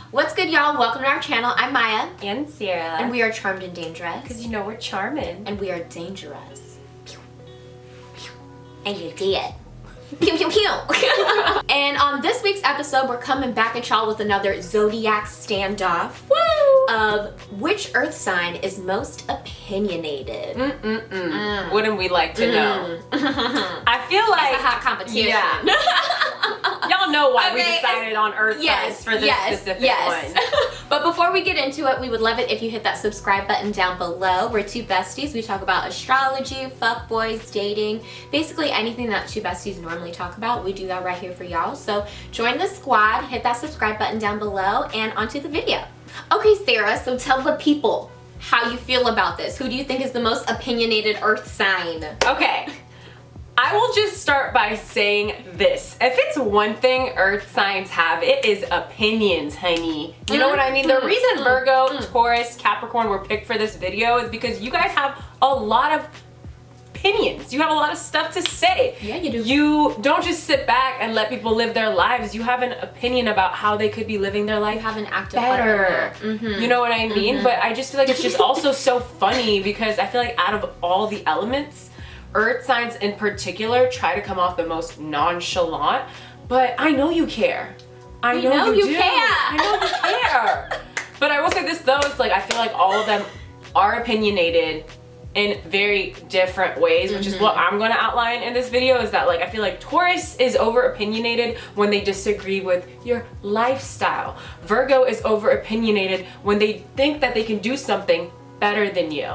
What's good, y'all? Welcome to our channel. I'm Maya. And Sierra. And we are charmed and dangerous. Because you know we're charming. And we are dangerous. And you did. Pew pew pew. And on this week's episode, we're coming back at y'all with another Zodiac standoff. Woo! Of which earth sign is most opinionated. Wouldn't we like to know? I feel like it's a hot competition. Yeah. Y'all know why we decided on earth signs for this specific one. But before we get into it, we would love it if you hit that subscribe button down below. We're two besties. We talk about astrology, fuckboys, dating, basically anything that two besties normally talk about. We do that right here for y'all. So join the squad, hit that subscribe button down below, and onto the video. Okay, Sarah, so tell the people how you feel about this. Who do you think is the most opinionated earth sign? Okay. I will just start by saying this. If it's one thing earth signs have, it is opinions, honey. You know what I mean? The reason Virgo, Taurus, Capricorn were picked for this video is because you guys have a lot of opinions. You have a lot of stuff to say. Yeah, you do. You don't just sit back and let people live their lives. You have an opinion about how they could be living their life You have an active better. You know what I mean? But I just feel like it's just also so funny because I feel like out of all the elements, earth signs in particular try to come off the most nonchalant, but I know you care. I know you care. I know you care. But I will say this though, it's like I feel like all of them are opinionated in very different ways, which is what I'm going to outline in this video. Is that like I feel like Taurus is over opinionated when they disagree with your lifestyle. Virgo is over opinionated when they think that they can do something better than you.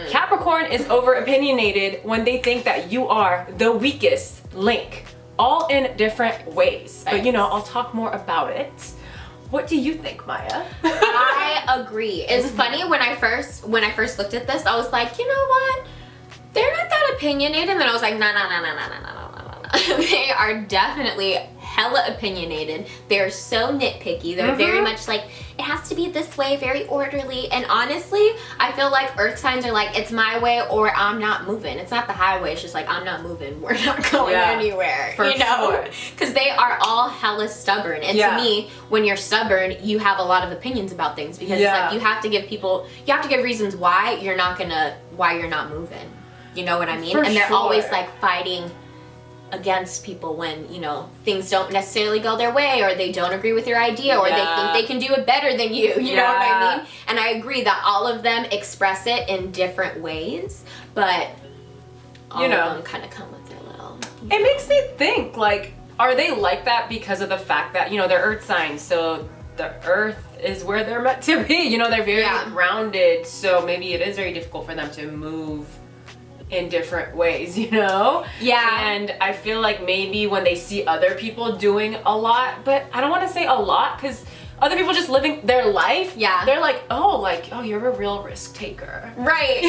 Capricorn is over opinionated when they think that you are the weakest link, all in different ways. But you know, I'll talk more about it. What do you think, Maya? I agree. It's funny when I first looked at this, I was like, you know what? They're not that opinionated. And then I was like, no. They are definitely hella opinionated. They're so nitpicky. They're very much like, it has to be this way, very orderly. And honestly, I feel like earth signs are like, it's my way or I'm not moving. It's not the highway. It's just like, I'm not moving. We're not going anywhere. You know? Because they are all hella stubborn. And to me, when you're stubborn, you have a lot of opinions about things. Because it's like, you have to give reasons why you're not moving. You know what I mean? And they're always like fighting against people when, you know, things don't necessarily go their way or they don't agree with your idea or they think they can do it better than you. You know what I mean? And I agree that all of them express it in different ways, but all of them kind of come with their little... It makes me think, like, are they like that because of the fact that, you know, they're earth signs, so the earth is where they're meant to be. You know, they're very grounded, so maybe it is very difficult for them to move in different ways, you know? Yeah. And I feel like maybe when they see other people doing a lot, but I don't want to say a lot because other people just living their life, they're like, oh, you're a real risk taker. Right.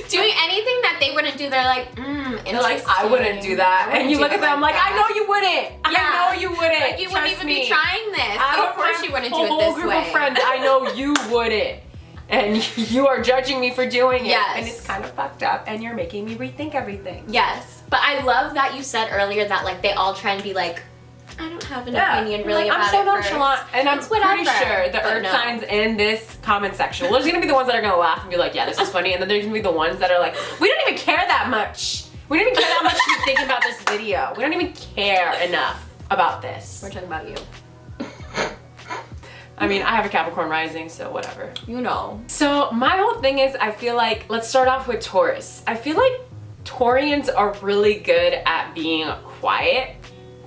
Doing anything that they wouldn't do, they're like, they're like, I wouldn't do that. And you look at them like, I know you wouldn't. I know you wouldn't. Like, you wouldn't even be trying this. Of course you wouldn't do it this way. A whole group of friends, I know you wouldn't. And you are judging me for doing it. And it's kind of fucked up and you're making me rethink everything. Yes. But I love that you said earlier that like they all try and be like, I don't have an opinion really about it. I'm so nonchalant. And I'm pretty sure the earth signs in this comment section, well, there's gonna be the ones that are gonna laugh and be like, yeah, this is funny. And then there's gonna be the ones that are like, we don't even care that much. We don't even care that much to be thinking about this video. We don't even care enough about this. We're talking about you. I mean, I have a Capricorn rising, so whatever. You know. So my whole thing is, I feel like, let's start off with Taurus. I feel like Taurians are really good at being quiet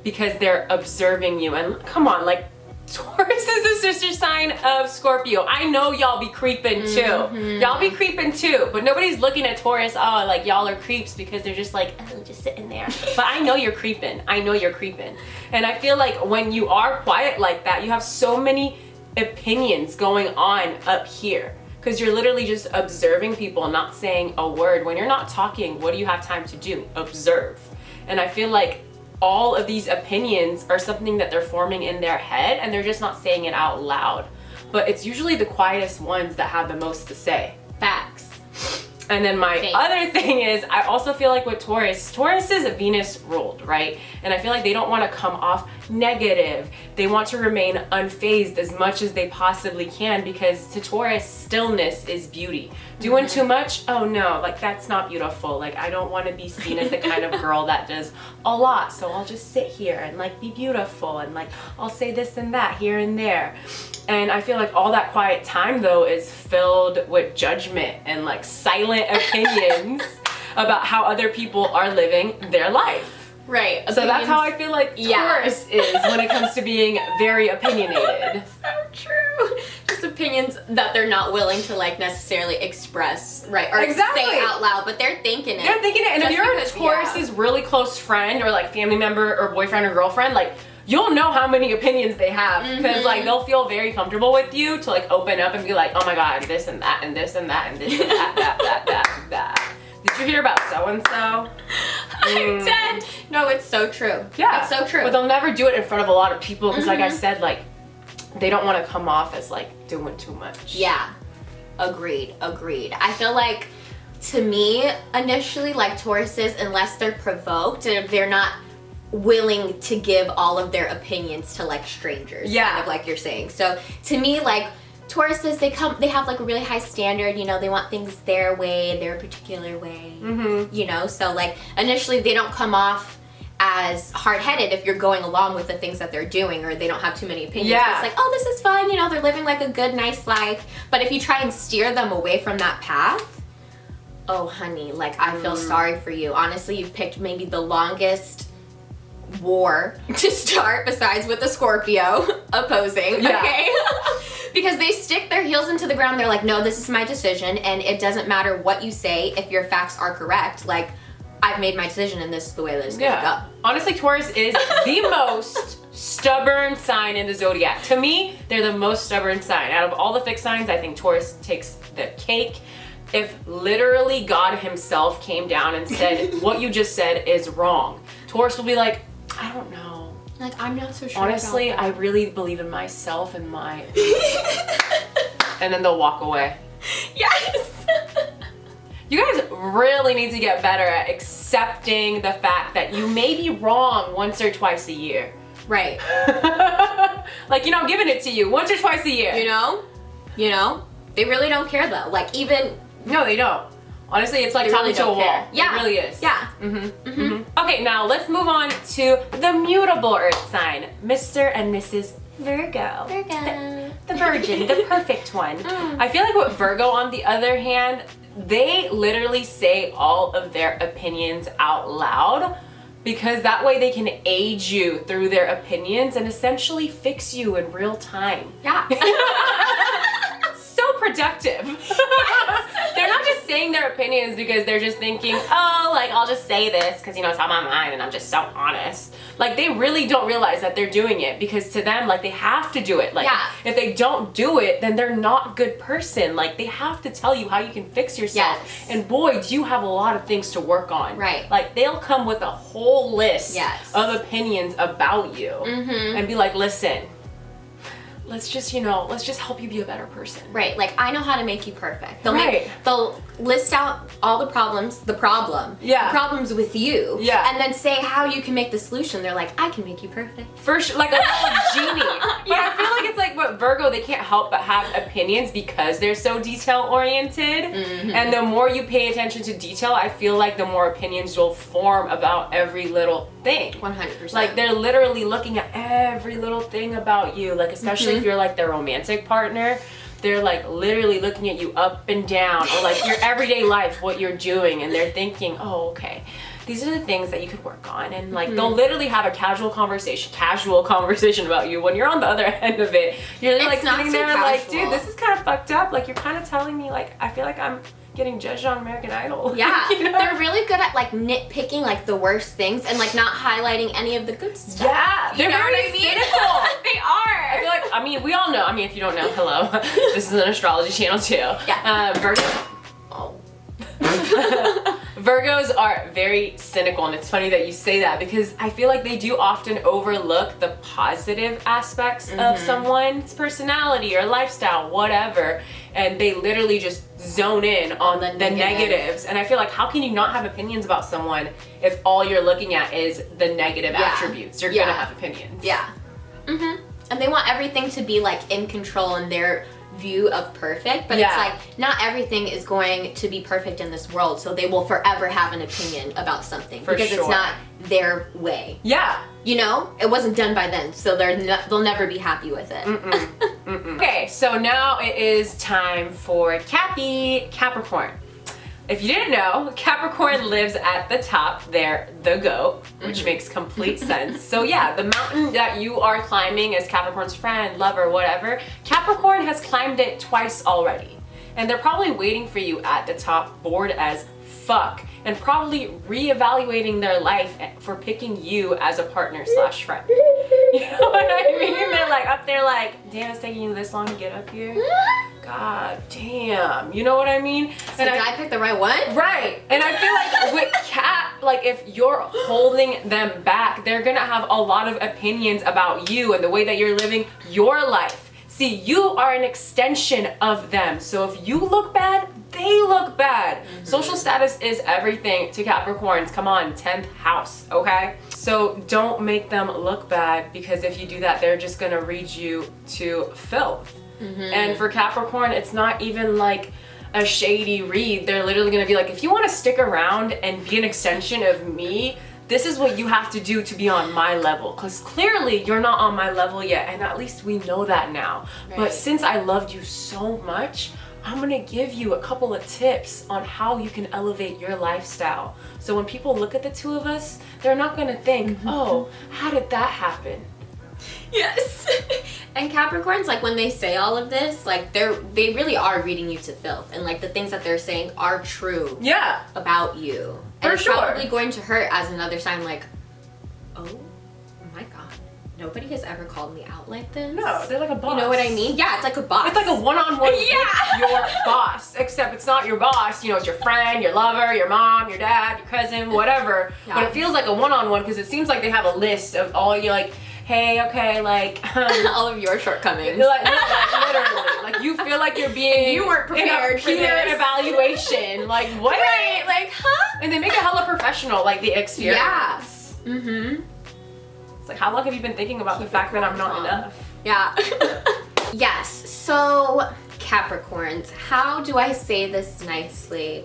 because they're observing you. And come on, like, Taurus is the sister sign of Scorpio. I know y'all be creeping too. Y'all be creeping too, but nobody's looking at Taurus, oh, like y'all are creeps because they're just like, oh, just sitting there. But I know you're creeping. I know you're creeping. And I feel like when you are quiet like that, you have so many opinions going on up here because you're literally just observing people, not saying a word. When you're not talking, what do you have time to do? Observe. And I feel like all of these opinions are something that they're forming in their head and they're just not saying it out loud. But it's usually the quietest ones that have the most to say. Facts. And then my Thanks. other thing is, I also feel like with Taurus is Venus ruled, right? And I feel like they don't want to come off negative. They want to remain unfazed as much as they possibly can, because to Taurus, stillness is beauty. Doing too much, oh no, like that's not beautiful. Like I don't want to be seen as the kind of girl that does a lot. So I'll just sit here and like be beautiful and like I'll say this and that here and there. And I feel like all that quiet time though is filled with judgment and like silent opinions about how other people are living their life. Right. So that's how I feel like Taurus is when it comes to being very opinionated. So true. Just opinions that they're not willing to like necessarily express, right? Or say out loud, but they're thinking it. They're thinking it. And if you're a Taurus's really close friend or like family member or boyfriend or girlfriend, like you'll know how many opinions they have, because like they'll feel very comfortable with you to like open up and be like, oh my god, this and that and this and that and this and that. Did you hear about so-and-so? I'm dead. No, it's so true. Yeah. It's so true. But they'll never do it in front of a lot of people because like I said, like they don't want to come off as like doing too much. Yeah. Agreed. I feel like, to me, initially, like Tauruses, unless they're provoked, they're not willing to give all of their opinions to like strangers. Yeah. Kind of like you're saying. So to me, like, Tauruses, they have like a really high standard, you know, they want things their way, their particular way, you know, so like initially they don't come off as hard-headed if you're going along with the things that they're doing, or they don't have too many opinions. Yeah. It's like, oh, this is fun, you know, they're living like a good, nice life. But if you try and steer them away from that path, oh honey, like I feel sorry for you. Honestly, you've picked maybe the longest war to start besides with the Scorpio opposing, okay? Because they stick their heels into the ground. They're like, no, this is my decision, and it doesn't matter what you say if your facts are correct. Like, I've made my decision, and this is the way that it's gonna go. Honestly, Taurus is the most stubborn sign in the zodiac. To me, they're the most stubborn sign. Out of all the fixed signs, I think Taurus takes the cake. If literally God himself came down and said, what you just said is wrong, Taurus will be like, I don't know. Like, I'm not so sure. Honestly, I really believe in myself and my... and then they'll walk away. Yes! You guys really need to get better at accepting the fact that you may be wrong once or twice a year. Right. Like, you know, I'm giving it to you once or twice a year. You know? They really don't care though. Like, even... No, they don't. Honestly, it's like talking to a wall. Yeah. It really is. Yeah. Okay, now let's move on to the mutable earth sign, Mr. and Mrs. Virgo. The virgin, the perfect one. I feel like with Virgo, on the other hand, they literally say all of their opinions out loud, because that way they can aid you through their opinions and essentially fix you in real time. Yeah. So productive. They're not just saying their opinions because they're just thinking, oh, like I'll just say this because, you know, it's on my mind and I'm just so honest. Like, they really don't realize that they're doing it, because to them, like, they have to do it. Like, if they don't do it, then they're not a good person. Like, they have to tell you how you can fix yourself. Yes. And boy, do you have a lot of things to work on. Right. Like, they'll come with a whole list of opinions about you and be like, listen, let's just help you be a better person. Right, like, I know how to make you perfect. They'll list out all the problems with you, and then say how you can make the solution. They're like, I can make you perfect. For sure, like a little genie. But I feel like it's like what Virgo, they can't help but have opinions because they're so detail oriented. And the more you pay attention to detail, I feel like the more opinions you'll form about every little thing. 100%. Like, they're literally looking at every little thing about you, like, especially if you're like their romantic partner. They're like literally looking at you up and down, or like your everyday life, what you're doing, and they're thinking, oh, okay, these are the things that you could work on. And like they'll literally have a casual conversation about you. When you're on the other end of it, you're like sitting there like, dude, this is kind of fucked up. Like, you're kind of telling me, like, I feel like I'm getting judged on American Idol. Yeah, you know? They're really good at like nitpicking like the worst things and like not highlighting any of the good stuff. Yeah, they're very cynical. They are. I feel like, I mean, we all know. I mean, if you don't know, hello, this is an astrology channel too. Yeah. Virgos are very cynical, and it's funny that you say that because I feel like they do often overlook the positive aspects of someone's personality or lifestyle, whatever, and they literally just zone in on the negatives. And I feel like, how can you not have opinions about someone if all you're looking at is the negative attributes? You're gonna have opinions. Yeah. And they want everything to be like in control in their view of perfect, but it's like not everything is going to be perfect in this world, so they will forever have an opinion about something because it's not their way. Yeah. You know, it wasn't done by them, so they'll never be happy with it. Okay, so now it is time for Capricorn. If you didn't know, Capricorn lives at the top. They're the GOAT, which makes complete sense. So yeah, the mountain that you are climbing as Capricorn's friend, lover, whatever, Capricorn has climbed it twice already. And they're probably waiting for you at the top, bored as fuck, and probably reevaluating their life for picking you as a partner / friend. You know what I mean? They're like up there like, damn, it's taking you this long to get up here? God damn. You know what I mean? So did I pick the right one? Right. And I feel like with Cap, like if you're holding them back, they're gonna have a lot of opinions about you and the way that you're living your life. See, you are an extension of them. So if you look bad, they look bad. Social status is everything to Capricorns. Come on, 10th house, okay? So don't make them look bad, because if you do that, they're just gonna read you to filth. And for Capricorn, it's not even like a shady read. They're literally gonna be like, if you wanna stick around and be an extension of me, this is what you have to do to be on my level, because clearly you're not on my level yet, and at least we know that now. But since I loved you so much, I'm gonna give you a couple of tips on how you can elevate your lifestyle. So when people look at the two of us, they're not gonna think, oh, how did that happen? Yes. And Capricorns, like when they say all of this, like they really are reading you to filth, and like the things that they're saying are true about you. And it's probably going to hurt as another sign, like, oh my god, nobody has ever called me out like this. No, they're like a boss. You know what I mean? Yeah, it's like a boss. It's like a one-on-one with your boss, except it's not your boss. You know, it's your friend, your lover, your mom, your dad, your cousin, whatever. But it feels like a one-on-one because it seems like they have a list of all you like. Hey, okay, like all of your shortcomings. Like, literally, like you feel like you're being you weren't prepared for peer this evaluation. Like what? Right? Like, huh? And they make it hella professional, like the experience. Yeah. It's like, how long have you been thinking about the fact that I'm not enough? Yeah. Yes. So Capricorns, how do I say this nicely?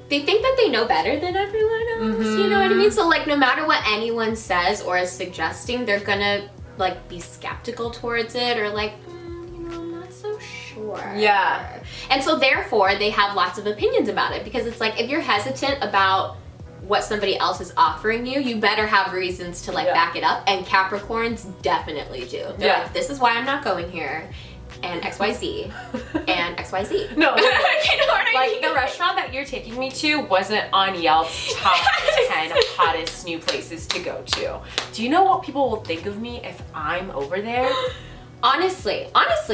They think that they know better than everyone else, you know what I mean? So like no matter what anyone says or is suggesting, they're gonna like be skeptical towards it, or like, you know, I'm not so sure. Yeah. And so therefore they have lots of opinions about it, because it's like if you're hesitant about what somebody else is offering you, you better have reasons to like back it up, and Capricorns definitely do. They're like, this is why I'm not going here. And XYZ and XYZ. No, you know what I like mean? the restaurant that you're taking me to wasn't on Yelp's top 10 hottest new places to go to. Do you know what people will think of me if I'm over there? Honestly.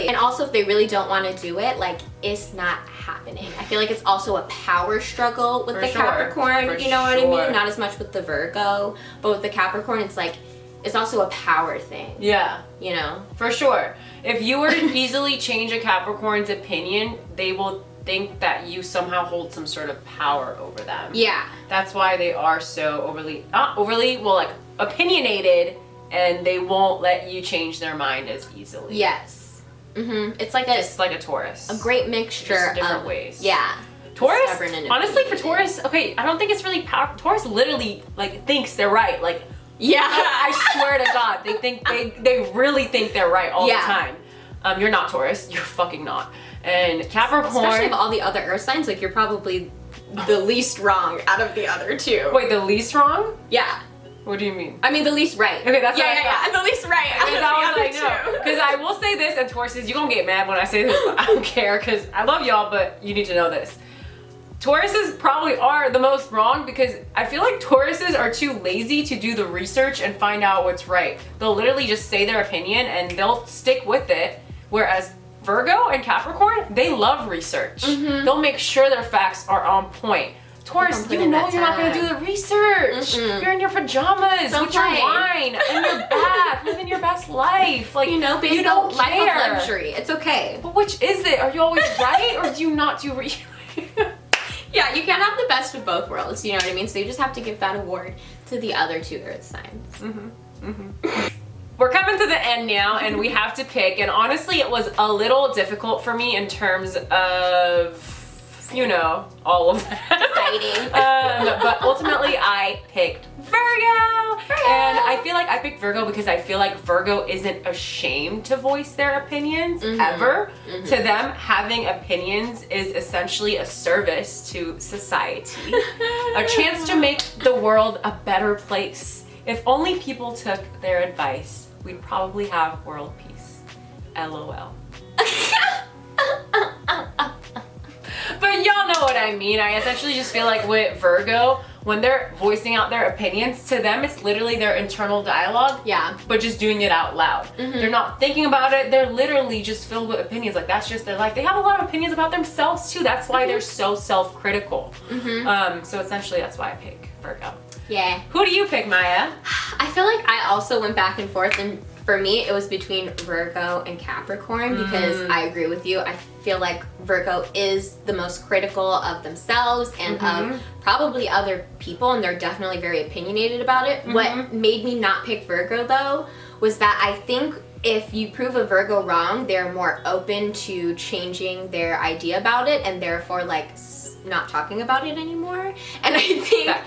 And also if they really don't want to do it, like it's not happening. I feel like it's also a power struggle with the Capricorn, you know what I mean? Not as much with the Virgo, but with the Capricorn, it's like, it's also a power thing. Yeah. You know? For sure. If you were to easily change a Capricorn's opinion, they will think that you somehow hold some sort of power over them. Yeah. That's why they are so like opinionated, and they won't let you change their mind as easily. Yes. It's like just like a Taurus. A great mixture just different of ways. Yeah. Taurus, honestly, for Taurus, okay, I don't think it's really power. Taurus literally like thinks they're right. Like, yeah, I swear to God, they think they really think they're right all the time. You're not Taurus. You're fucking not. And Capricorn, especially of all the other earth signs, like you're probably the least wrong out of the other two. Wait, the least wrong? Yeah. What do you mean? I mean the least right. Okay, that's yeah, the least right. Because I will say this, and Tauruses, you gonna get mad when I say this, but I don't care because I love y'all, but you need to know this. Tauruses probably are the most wrong, because I feel like Tauruses are too lazy to do the research and find out what's right. They'll literally just say their opinion and they'll stick with it, whereas Virgo and Capricorn, they love research. They'll make sure their facts are on point. Taurus, Don't you put in know that you're not gonna do time. the research. You're in your pajamas Don't with your play. wine in your bath, living your best life. Like, You know, being you don't life care. of luxury. It's okay. But which is it? Are you always right, or do you not do research? Yeah, you can't have the best of both worlds, you know what I mean? So you just have to give that award to the other 2 earth signs. We're coming to the end now, and we have to pick, and honestly it was a little difficult for me in terms of, you know, all of that. Exciting. But ultimately I picked Virgo! And I feel like I picked Virgo because I feel like Virgo isn't ashamed to voice their opinions, ever. To them, having opinions is essentially a service to society. A chance to make the world a better place. If only people took their advice, we'd probably have world peace. LOL. But y'all know what I mean. I essentially just feel like with Virgo, when they're voicing out their opinions, to them it's literally their internal dialogue. Yeah. But just doing it out loud. They're not thinking about it. They're literally just filled with opinions. Like, that's just their life. They have a lot of opinions about themselves too. That's why they're so self-critical. So essentially that's why I pick Virgo. Yeah. Who do you pick, Maya? I feel like I also went back and forth, and for me it was between Virgo and Capricorn because I agree with you. I feel like Virgo is the most critical of themselves and of probably other people, and they're definitely very opinionated about it. What made me not pick Virgo though was that I think if you prove a Virgo wrong, they're more open to changing their idea about it and therefore like not talking about it anymore. And I think That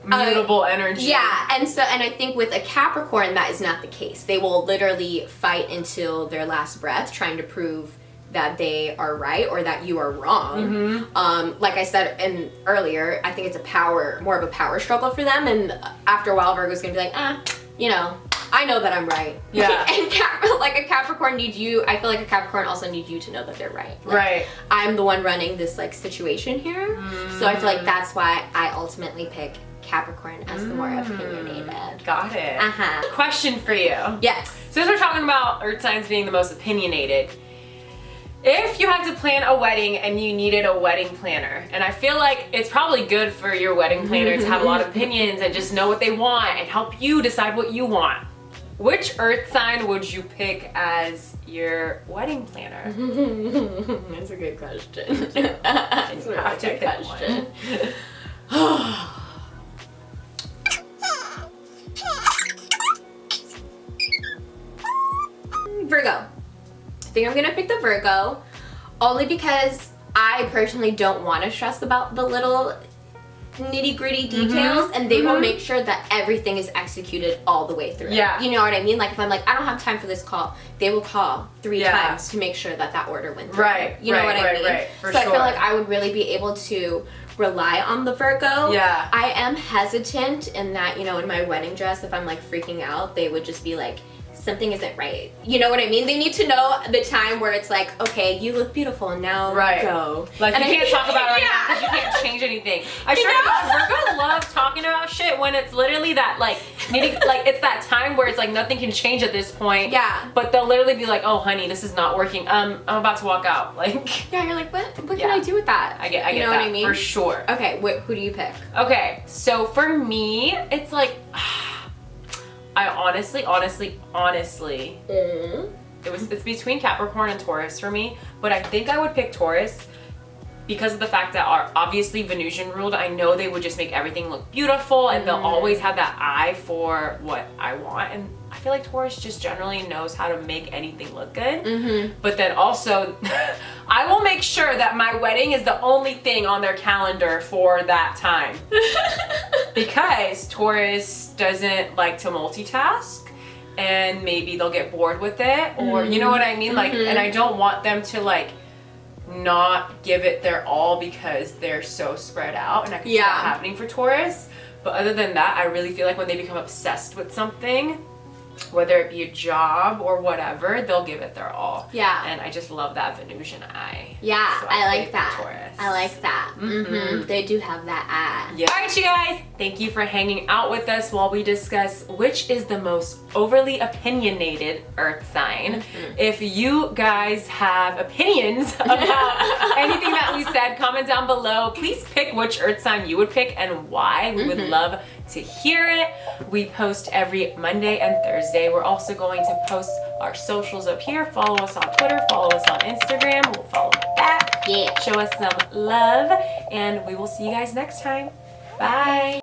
mutable energy. yeah, and I think with a Capricorn that is not the case. They will literally fight until their last breath trying to prove that they are right or that you are wrong. Like I said earlier, I think it's more of a power struggle for them, and after a while Virgo's gonna be like, you know, I know that I'm right. Yeah. And like a Capricorn needs you, I feel like a Capricorn also needs you to know that they're right. Like, Right. I'm the one running this like situation here. So I feel like that's why I ultimately pick Capricorn as the more opinionated. Got it. Uh-huh. Question for you. Yes. Since we're talking about earth signs being the most opinionated, if you had to plan a wedding and you needed a wedding planner, and I feel like it's probably good for your wedding planner to have a lot of opinions and just know what they want and help you decide what you want, which earth sign would you pick as your wedding planner? That's a good question. That's You have to a good pick question. Virgo. I think I'm gonna pick the Virgo only because I personally don't want to stress about the little nitty-gritty details, and they will make sure that everything is executed all the way through. Yeah. You know what I mean? Like if I'm like, I don't have time for this call, they will call 3 times to make sure that that order went through. Right. You know what I mean? Right. For so sure. I feel like I would really be able to rely on the Virgo. Yeah. I am hesitant in that, you know, in my wedding dress, if I'm like freaking out, they would just be like, something isn't right. You know what I mean? They need to know the time where it's like, okay, you look beautiful, now go. Like, And you can't talk about it right Yeah. now because you can't change anything. I swear to God, Virgos love talking about shit when it's literally that, like, it's that time where it's like nothing can change at this point. Yeah. But they'll literally be like, oh, honey, this is not working. I'm about to walk out. Like, Yeah, you're like, what can I do with that? I get you know that, what I mean? for sure. Okay, who do you pick? Okay, so for me, it's like, I honestly, it's between Capricorn and Taurus for me, but I think I would pick Taurus because of the fact that are obviously Venusian ruled. I know they would just make everything look beautiful, and they'll always have that eye for what I want, and I feel like Taurus just generally knows how to make anything look good. But then also, I will make sure that my wedding is the only thing on their calendar for that time. Because Taurus doesn't like to multitask, and maybe they'll get bored with it, or you know what I mean? Like, and I don't want them to like not give it their all because they're so spread out, and I can see that happening for Taurus. But other than that, I really feel like when they become obsessed with something, whether it be a job or whatever, they'll give it their all. Yeah. And I just love that Venusian eye. Yeah, So I like picked that. Taurus. I like that. They do have that eye. Yeah. All right, you guys. Thank you for hanging out with us while we discuss which is the most overly opinionated earth sign. If you guys have opinions about anything that we said, comment down below. Please pick which earth sign you would pick and why. We would love to hear it. We post every Monday and Thursday. We're also going to post our socials up here. Follow us on Twitter, follow us on Instagram. We'll follow back. Yeah. Show us some love, and we will see you guys next time. Bye.